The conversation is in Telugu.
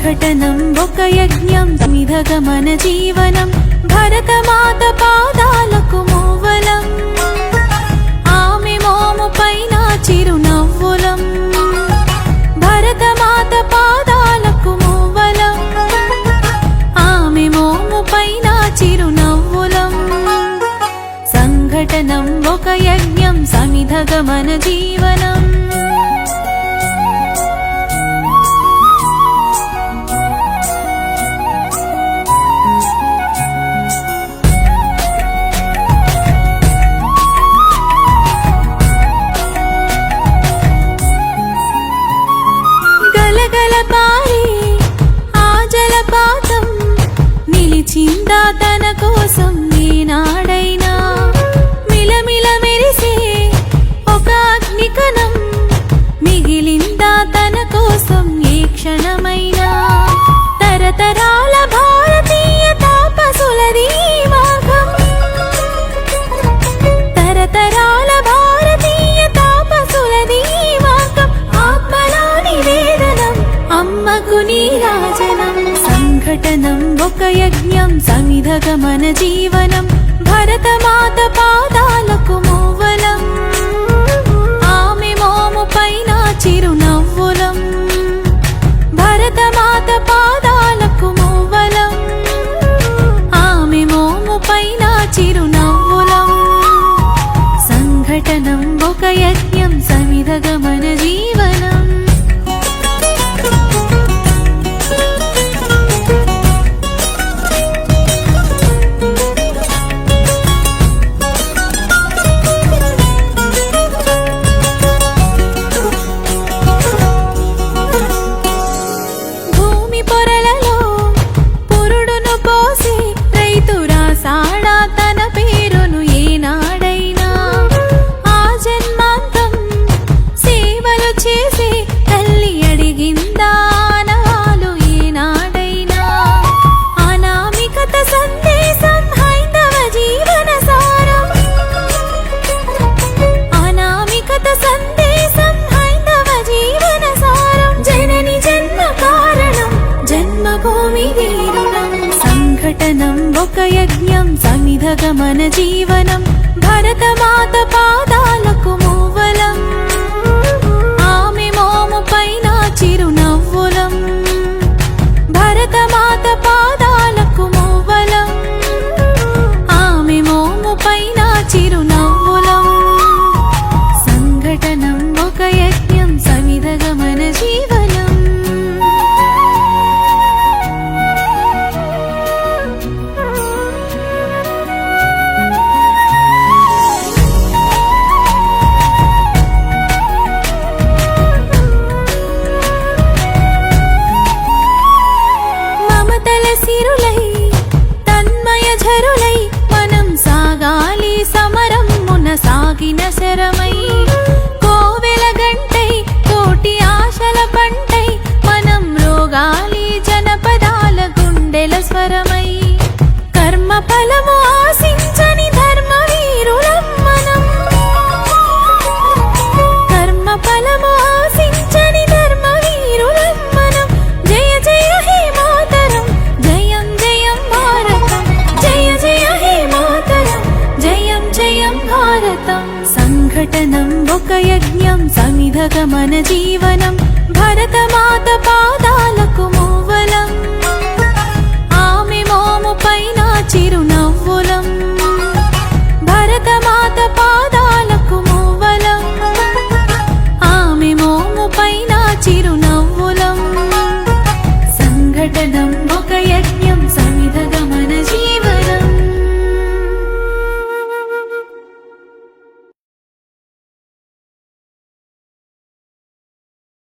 సంఘటనం ఒక యజ్ఞం సమిధగమన జీవనం భరతమాత పాదాలకు మూవలం ఆమె మోము పైన చిరునవ్వులం భరతమాత పాదాలకు మూవలం ఆమె మోము పైన చిరునవ్వులం సంఘటనం ఒక యజ్ఞం సమిధగమన జీవనం నిలిచిందా తన కోసం ఈనాడైనా మిలమిల మెరిసే ఒక అగ్నికణం మిగిలిందా తన కోసం ఏ క్షణమైనా తరతరాల భారతీయ తాపసులది మార్గం తరతరాల భారతీయ తాపసులది మార్గం ఆత్మలో నివేదనం అమ్మకు నీరాజనం సంఘటనం ఒక యజ్ఞం సమిధగమన జీవనం భరతమాత పాదాలకు మూవలం ఆమె మోము పైన చిరునవ్వులం భరతమాత పాదాలకు మూవలం ఆమె మోము పైన చిరునవ్వులం సంఘటనం ఒక యజ్ఞం సమిధగమన జీవనం సంఘటనం ఒక యజ్ఞం సమిధగమన జీవనం భరతమాత పాదాలకు మూవలం ఆమె మోము పైన చిరునవ్వులం భరతమాత పాదాలకు మూవలం ఆమె మోము పైన చిరునవ్వులం సంఘటనం ఒక యజ్ఞం సమిధగమన జీవనం సిరులై తన్మయ ఝరులై మనం సాగాలి సమరం మున సాగిన శరమై కోవెల గంటై కోటి ఆశల పంటై మనం రోగాలి జనపదాల గుండెల స్వరమై కర్మ ఫలము ఆశించని ధర్మ వీరులం మనం కర్మ ఫలము ఆశించని ధర్మ వీరులం మనం జయ జయ హే మాతరం జయం జయం భారతం జయ జయ హే మాతరం జయం జయం భారతం సంఘటనం ఒక యజ్ఞం సమిధగమన జీవనం